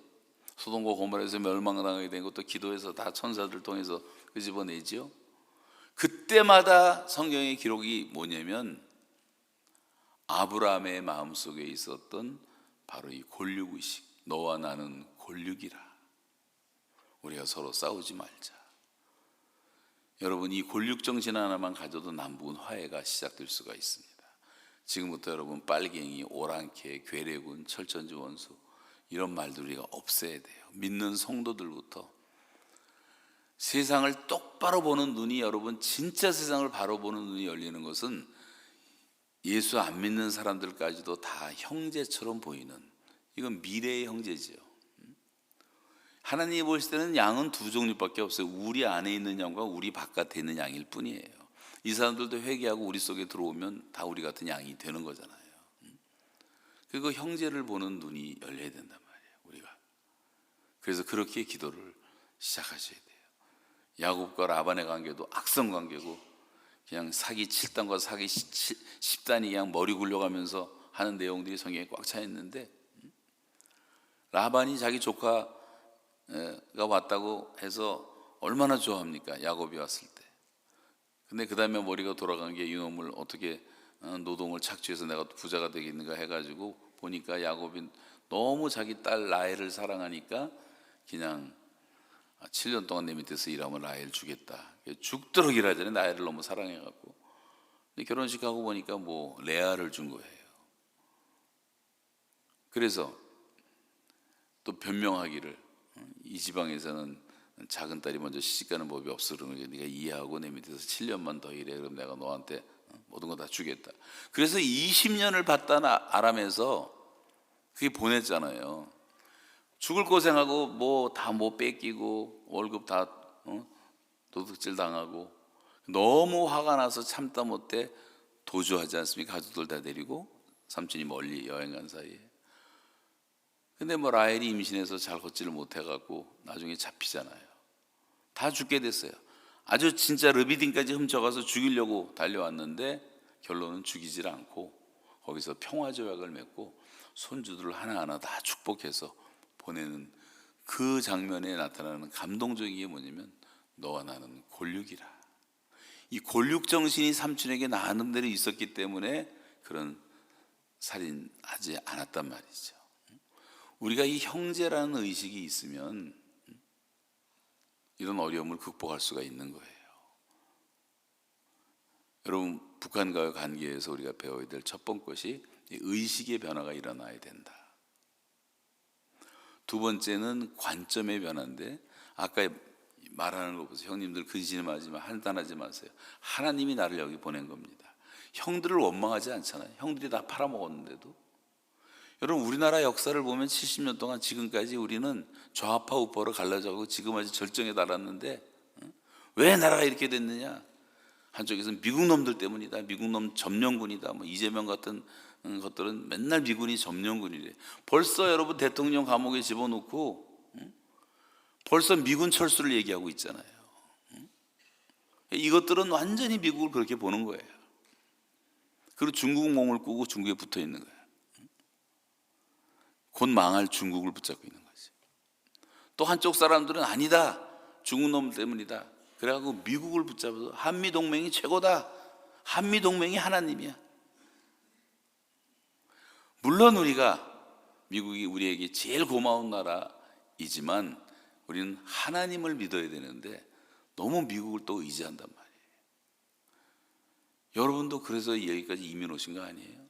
소돔과 고모라에서 멸망당하게 된 것도 기도해서 다 천사들 통해서 끄집어내지요. 그때마다 성경의 기록이 뭐냐면 아브라함의 마음속에 있었던 바로 이 골육의식, 너와 나는 골육이라, 우리가 서로 싸우지 말자. 여러분, 이 골육정신 하나만 가져도 남북은 화해가 시작될 수가 있습니다. 지금부터 여러분 빨갱이, 오랑캐, 괴뢰군, 철천지 원수 이런 말들 우리가 없애야 돼요. 믿는 성도들부터. 세상을 똑바로 보는 눈이, 여러분 진짜 세상을 바로 보는 눈이 열리는 것은 예수 안 믿는 사람들까지도 다 형제처럼 보이는, 이건 미래의 형제지요. 하나님이 보실 때는 양은 두 종류밖에 없어요. 우리 안에 있는 양과 우리 바깥에 있는 양일 뿐이에요. 이 사람들도 회개하고 우리 속에 들어오면 다 우리 같은 양이 되는 거잖아요. 그리고 형제를 보는 눈이 열려야 된단 말이에요, 우리가. 그래서 그렇게 기도를 시작하셔야 돼요. 야곱과 라반의 관계도 악성 관계고, 그냥 사기 7단과 사기 10단이 그냥 머리 굴려가면서 하는 내용들이 성경에 꽉 차 있는데, 라반이 자기 조카가 왔다고 해서 얼마나 좋아합니까? 야곱이 왔을 때. 근데 그 다음에 머리가 돌아간 게 이놈을 어떻게 노동을 착취해서 내가 부자가 되겠는가 해가지고 보니까 야곱이 너무 자기 딸 라헬을 사랑하니까 그냥 7년 동안 내 밑에서 일하면 라헬 주겠다, 죽도록 일하잖아요. 라헬을 너무 사랑해갖고. 근데 결혼식 하고 보니까 뭐 레아를 준 거예요. 그래서 또 변명하기를, 이 지방에서는 작은 딸이 먼저 시집가는 법이 없어, 그러는 게 네가 이해하고 내 밑에서 7년만 더 일해, 그럼 내가 너한테 모든 거 다 주겠다. 그래서 20년을 받다는 아람에서 그게 보냈잖아요. 죽을 고생하고 뭐 다 못 뺏기고 월급 다 도둑질 당하고 너무 화가 나서 참다 못해 도주하지 않습니까? 가족들 다 데리고 삼촌이 멀리 여행 간 사이에. 근데 뭐 라헬이 임신해서 잘 걷지를 못해갖고 나중에 잡히잖아요. 다 죽게 됐어요. 아주 진짜 르비딘까지 훔쳐가서 죽이려고 달려왔는데 결론은 죽이질 않고 거기서 평화조약을 맺고 손주들을 하나하나 다 축복해서 보내는 그 장면에 나타나는 감동적인 게 뭐냐면 너와 나는 골육이라. 이 골육 정신이 삼촌에게 나름대로 있었기 때문에 그런 살인하지 않았단 말이죠. 우리가 이 형제라는 의식이 있으면 이런 어려움을 극복할 수가 있는 거예요. 여러분, 북한과의 관계에서 우리가 배워야 될 첫 번째 것이 의식의 변화가 일어나야 된다. 두 번째는 관점의 변화인데, 아까 말하는 거 보세요. 형님들 근심하지 마, 한탄하지 마세요. 하나님이 나를 여기 보낸 겁니다. 형들을 원망하지 않잖아요. 형들이 다 팔아먹었는데도. 여러분, 우리나라 역사를 보면 70년 동안 지금까지 우리는 좌파 우파로 갈라져가고 지금 아주 절정에 달았는데 왜 나라가 이렇게 됐느냐? 한쪽에서는 미국 놈들 때문이다. 미국 놈 점령군이다. 뭐 이재명 같은 것들은 맨날 미군이 점령군이래. 벌써 여러분 대통령 감옥에 집어넣고 벌써 미군 철수를 얘기하고 있잖아요. 이것들은 완전히 미국을 그렇게 보는 거예요. 그리고 중국 몽을 꾸고 중국에 붙어 있는 거예요. 곧 망할 중국을 붙잡고 있는 거지. 또 한쪽 사람들은 아니다. 중국 놈 때문이다. 그래갖고 미국을 붙잡아서 한미동맹이 최고다. 한미동맹이 하나님이야. 물론 미국이 우리에게 제일 고마운 나라이지만 우리는 하나님을 믿어야 되는데 너무 미국을 또 의지한단 말이에요. 여러분도 그래서 여기까지 이민 오신 거 아니에요?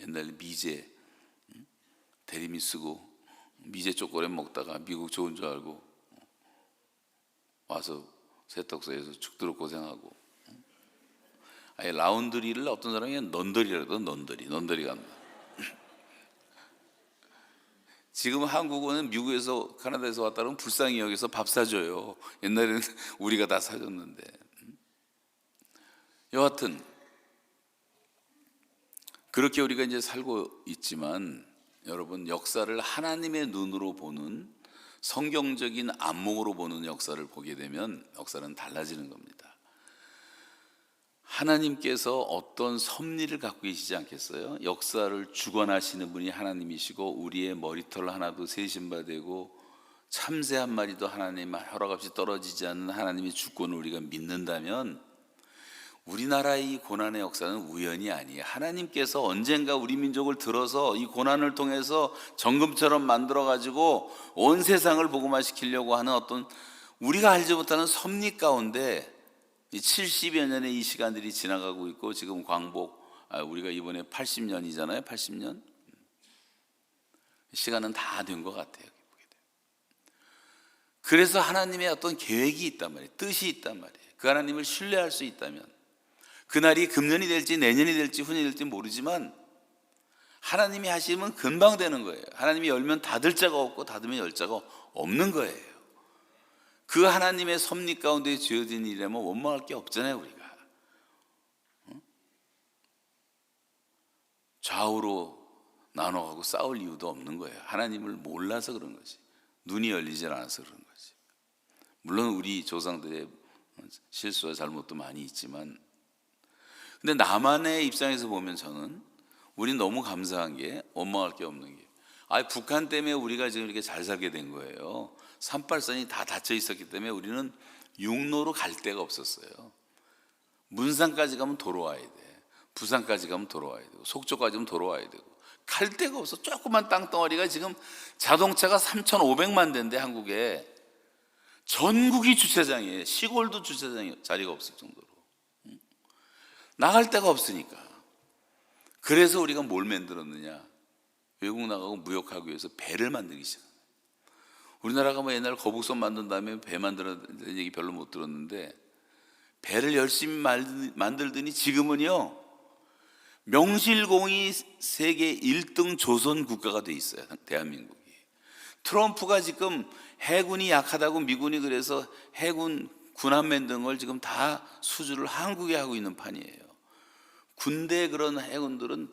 옛날에 미제 대리미 쓰고 미제 초콜릿 먹다가 미국 좋은 줄 알고 와서 세탁소에서 죽도록 고생하고, 아예 라운드리를 어떤 사람이 넌더리라도 넌더리 간다. 지금 한국은 미국에서 카나다에서 왔다 그러면 불쌍히 여기서 밥 사줘요. 옛날에는 우리가 다 사줬는데. 여하튼 그렇게 우리가 이제 살고 있지만 여러분, 역사를 하나님의 눈으로 보는, 성경적인 안목으로 보는 역사를 보게 되면 역사는 달라지는 겁니다. 하나님께서 어떤 섭리를 갖고 계시지 않겠어요? 역사를 주관하시는 분이 하나님이시고 우리의 머리털 하나도 세신바되고 참새 한 마리도 하나님 허락 없이 떨어지지 않는 하나님의 주권을 우리가 믿는다면 우리나라의 고난의 역사는 우연이 아니에요. 하나님께서 언젠가 우리 민족을 들어서 이 고난을 통해서 정금처럼 만들어가지고 온 세상을 복음화시키려고 하는 어떤 우리가 알지 못하는 섭리 가운데 이 70여 년의 이 시간들이 지나가고 있고, 지금 우리가 이번에 80년이잖아요. 80년 시간은 다 된 것 같아요. 그래서 하나님의 어떤 계획이 있단 말이에요. 뜻이 있단 말이에요. 그 하나님을 신뢰할 수 있다면 그날이 금년이 될지 내년이 될지 후년이 될지 모르지만 하나님이 하시면 금방 되는 거예요. 하나님이 열면 닫을 자가 없고 닫으면 열 자가 없는 거예요. 그 하나님의 섭리 가운데 지어진 일이라면 원망할 게 없잖아요. 우리가 좌우로 나눠가고 싸울 이유도 없는 거예요. 하나님을 몰라서 그런 거지, 눈이 열리지 않아서 그런 거지. 물론 우리 조상들의 실수와 잘못도 많이 있지만, 근데 남한의 입장에서 보면 저는 우린 너무 감사한 게, 원망할 게 없는 게, 북한 때문에 우리가 지금 이렇게 잘 살게 된 거예요. 38선이 다 닫혀 있었기 때문에 우리는 육로로 갈 데가 없었어요. 문산까지 가면 도로 와야 돼. 부산까지 가면 도로 와야 되고, 속초까지 가면 도로 와야 되고, 갈 데가 없어. 조그만 땅덩어리가 지금 자동차가 3,500만 대인데 한국에 전국이 주차장이에요. 시골도 주차장이 자리가 없을 정도로 나갈 데가 없으니까. 그래서 우리가 뭘 만들었느냐? 외국 나가고 무역하기 위해서 배를 만들기 시작합니다. 우리나라가 뭐 옛날 거북선 만든 다음에 배 만들었다는 얘기 별로 못 들었는데, 배를 열심히 만들더니 지금은요 명실공히 세계 1등 조선 국가가 돼 있어요. 대한민국이. 트럼프가 지금 해군이 약하다고 미군이 그래서 해군 군함 만든 걸 지금 다 수주를 한국에 하고 있는 판이에요. 군대 그런 해군들은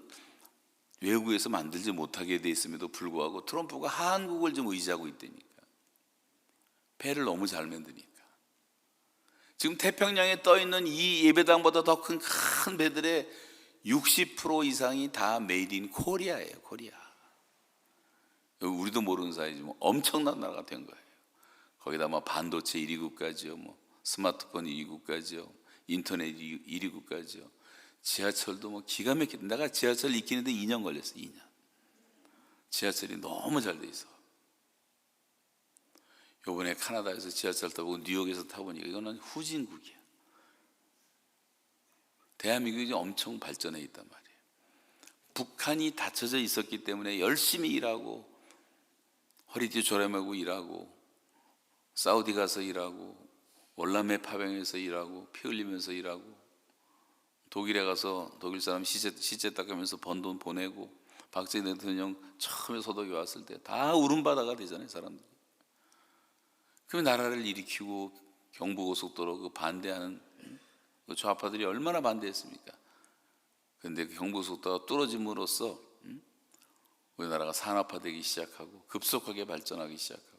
외국에서 만들지 못하게 돼 있음에도 불구하고 트럼프가 한국을 좀 의지하고 있다니까. 배를 너무 잘 만드니까. 지금 태평양에 떠 있는 이 예배당보다 더 큰 배들의 60% 이상이 다 메이드 인 코리아예요. 코리아. 우리도 모르는 사이지 뭐 엄청난 나라가 된 거예요. 거기다 뭐 반도체 1위 국가죠, 뭐 스마트폰 2위 국가죠, 인터넷 1위 국가죠. 지하철도 뭐 기가 막히다. 내가 지하철 익히는데 2년 걸렸어. 2년. 지하철이 너무 잘 돼 있어. 요번에 캐나다에서 지하철 타고 뉴욕에서 타보니까 이거는 후진국이야. 대한민국이 엄청 발전해 있단 말이에요. 북한이 닫혀져 있었기 때문에 열심히 일하고 허리띠 조라매고 일하고 사우디 가서 일하고 월남에 파병해서 일하고 피 흘리면서 일하고 독일에 가서 독일 사람 시체 닦으면서 번 돈 보내고 박정희 대통령 처음에 소독이 왔을 때 다 울음바다가 되잖아요, 사람들이. 그 나라를 일으키고 경부고속도로 그 반대하는 그 좌파들이 얼마나 반대했습니까? 그런데 그 경부고속도로가 뚫어짐으로써 우리나라가 산업화되기 시작하고 급속하게 발전하기 시작하고,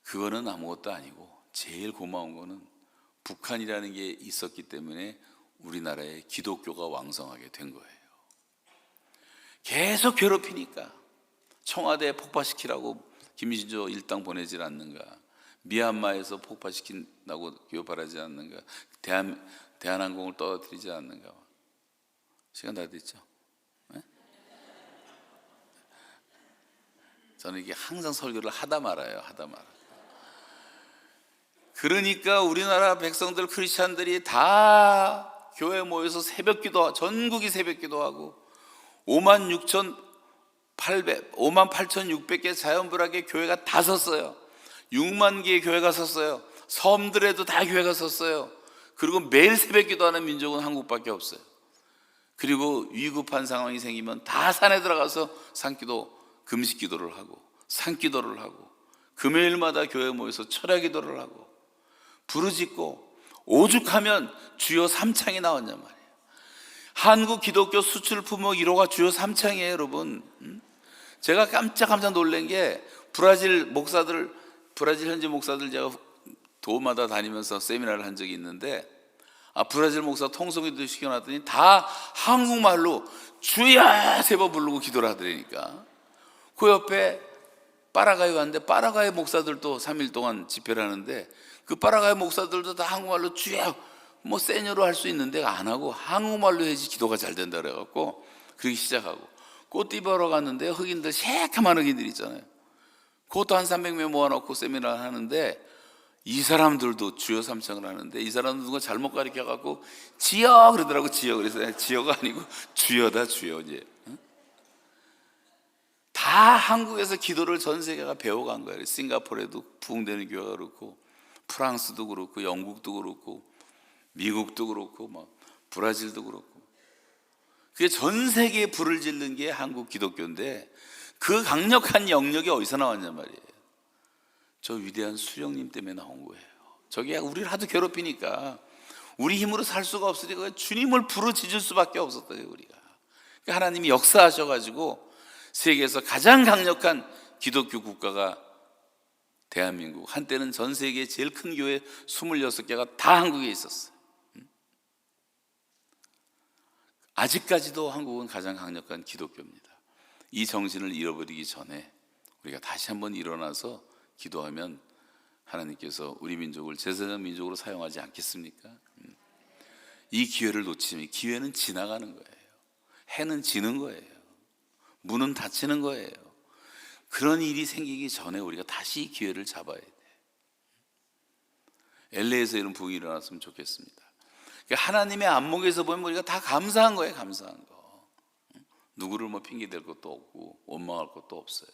그거는 아무것도 아니고 제일 고마운 거는 북한이라는 게 있었기 때문에 우리나라에 기독교가 왕성하게 된 거예요. 계속 괴롭히니까 청와대에 폭파시키라고 김신조 일당 보내질 않는가, 미얀마에서 폭파시킨다고 교섭하지 않는가, 대한항공을 떨어뜨리지 않는가. 시간 다 됐죠? 네? 저는 이게 항상 설교를 하다 말아요. 그러니까 우리나라 백성들, 크리스찬들이 다 교회 모여서 새벽기도, 전국이 새벽기도하고 58,600개 자연불학의 교회가 다 섰어요. 6만 개의 교회가 섰어요. 섬들에도 다 교회가 섰어요. 그리고 매일 새벽기도하는 민족은 한국밖에 없어요. 그리고 위급한 상황이 생기면 다 산에 들어가서 산기도, 금식기도를 하고 산기도를 하고 금요일마다 교회에 모여서 철야기도를 하고 부르짖고 오죽하면 주여 삼창이 나왔냔 말이에요. 한국 기독교 수출 품목 1호가 주여 삼창이에요, 여러분. 제가 깜짝 놀란 게 브라질 현지 목사들 제가 도마다 다니면서 세미나를 한 적이 있는데, 브라질 목사 통성기도 시켜놨더니 다 한국말로 주여 세 번 부르고 기도를 하더라니까. 그 옆에 파라과이 왔는데 파라과이 목사들도 3일 동안 집회를 하는데 그 파라과이 목사들도 다 한국말로 주여 뭐 세뇨로 할 수 있는데 안 하고 한국말로 해야지 기도가 잘 된다 그래갖고 그렇게 시작하고, 꽃띠 보러 갔는데 흑인들, 새카만 흑인들 있잖아요. 그것도 한 300명 모아놓고 세미나를 하는데 이 사람들도 주여 삼창을 하는데 이 사람들 누가 잘못 가르쳐갖고 지여 그러더라고. 지여. 그래서 지여가 아니고 주여다, 주여. 이제 다 한국에서 기도를 전 세계가 배워간 거예요. 싱가포르에도 부흥되는 교회가 그렇고 프랑스도 그렇고 영국도 그렇고 미국도 그렇고 막 브라질도 그렇고, 그게 전 세계에 불을 지른 게 한국 기독교인데 그 강력한 영역이 어디서 나왔냔 말이에요. 저 위대한 수령님 때문에 나온 거예요. 저게 우리를 하도 괴롭히니까 우리 힘으로 살 수가 없으니까 주님을 부르짖을 수밖에 없었어요, 우리가. 그러니까 하나님이 역사하셔가지고 세계에서 가장 강력한 기독교 국가가 대한민국, 한때는 전 세계 제일 큰 교회 26개가 다 한국에 있었어요. 아직까지도 한국은 가장 강력한 기독교입니다. 이 정신을 잃어버리기 전에 우리가 다시 한번 일어나서 기도하면 하나님께서 우리 민족을 제사장 민족으로 사용하지 않겠습니까? 이 기회를 놓치면 기회는 지나가는 거예요. 해는 지는 거예요. 문은 닫히는 거예요. 그런 일이 생기기 전에 우리가 다시 이 기회를 잡아야 돼. LA에서 이런 부흥이 일어났으면 좋겠습니다. 그러니까 하나님의 안목에서 보면 우리가 다 감사한 거예요. 감사한 거. 누구를 뭐 핑계댈 것도 없고 원망할 것도 없어요.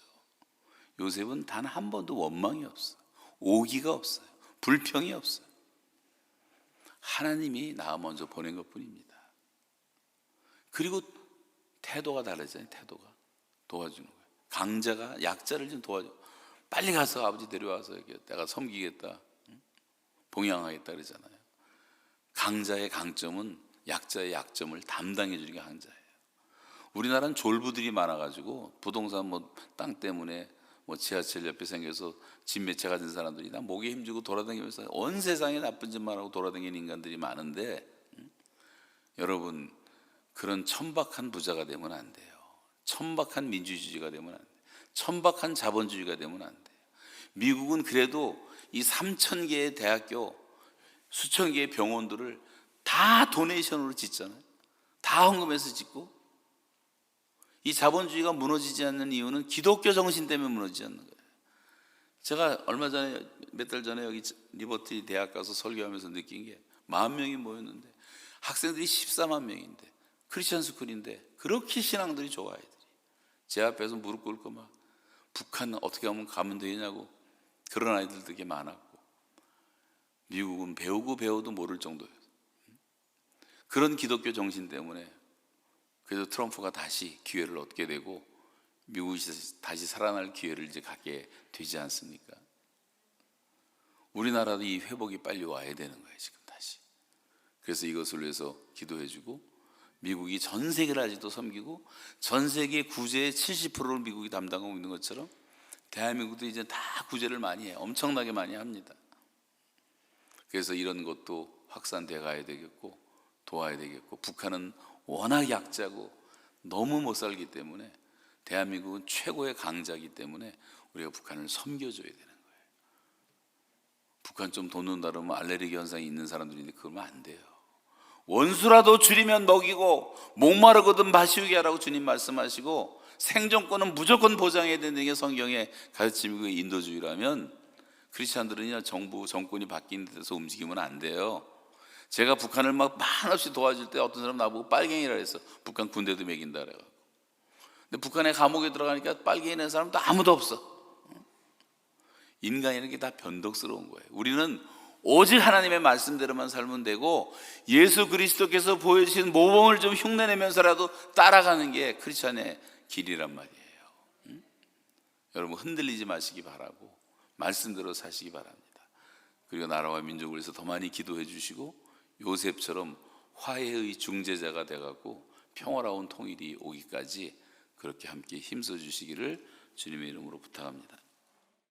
요셉은 단 한 번도 원망이 없어요. 오기가 없어요. 불평이 없어요. 하나님이 나 먼저 보낸 것뿐입니다. 그리고 태도가 다르잖아요. 태도가 도와주는 거예요. 강자가 약자를 좀 도와줘. 빨리 가서 아버지 데려와서 내가 섬기겠다, 봉양하겠다 그러잖아요. 강자의 강점은 약자의 약점을 담당해 주는 게 항자예요. 우리나라는 졸부들이 많아가지고 부동산 땅 때문에 지하철 옆에 생겨서 집 몇 채 가진 사람들이 다 목에 힘주고 돌아다니면서 온 세상에 나쁜 짓만 하고 돌아다니는 인간들이 많은데, 여러분, 그런 천박한 부자가 되면 안 돼요. 천박한 민주주의가 되면 안 돼요. 천박한 자본주의가 되면 안 돼요. 미국은 그래도 이 3,000개의 대학교, 수천 개의 병원들을 다 도네이션으로 짓잖아요. 다 헌금해서 짓고. 이 자본주의가 무너지지 않는 이유는 기독교 정신 때문에 무너지지 않는 거예요. 제가 몇 달 전에 여기 리버티 대학 가서 설교하면서 느낀 게 10,000명이 모였는데 학생들이 14만 명인데 크리스천 스쿨인데 그렇게 신앙들이 좋아. 애들이 제 앞에서 무릎 꿇고 막 북한 어떻게 하면 가면 되냐고, 그런 아이들 되게 많았고, 미국은 배우고 배워도 모를 정도예요. 그런 기독교 정신 때문에 그래서 트럼프가 다시 기회를 얻게 되고 미국이 다시 살아날 기회를 이제 갖게 되지 않습니까? 우리나라도 이 회복이 빨리 와야 되는 거예요, 지금 다시. 그래서 이것을 위해서 기도해주고, 미국이 전 세계를 아직도 섬기고 전 세계 구제의 70%를 미국이 담당하고 있는 것처럼 대한민국도 이제 다 구제를 많이 해요. 엄청나게 많이 합니다. 그래서 이런 것도 확산돼 가야 되겠고 도와야 되겠고, 북한은 워낙 약자고 너무 못 살기 때문에 대한민국은 최고의 강자이기 때문에 우리가 북한을 섬겨줘야 되는 거예요. 북한 좀 돈 논다 그러면 알레르기 현상이 있는 사람들인데 그러면 안 돼요. 원수라도 줄이면 먹이고 목마르거든 마시우게 하라고 주님 말씀하시고, 생존권은 무조건 보장해야 되는 게 성경의 가르침이고 인도주의라면 크리스찬들은요, 정권이 바뀐 데서 움직이면 안 돼요. 제가 북한을 막 한없이 도와줄 때 어떤 사람 나보고 빨갱이라 했어. 북한 군대도 먹인다 그래요. 근데 북한에 감옥에 들어가니까 빨갱이 낸 사람도 아무도 없어. 인간이라는 게 다 변덕스러운 거예요. 우리는 오직 하나님의 말씀대로만 살면 되고 예수 그리스도께서 보여주신 모범을 좀 흉내내면서라도 따라가는 게 크리스찬의 길이란 말이에요. 여러분, 흔들리지 마시기 바라고 말씀대로 사시기 바랍니다. 그리고 나라와 민족을 위해서 더 많이 기도해 주시고 요셉처럼 화해의 중재자가 돼갖고 평화로운 통일이 오기까지 그렇게 함께 힘써 주시기를 주님의 이름으로 부탁합니다.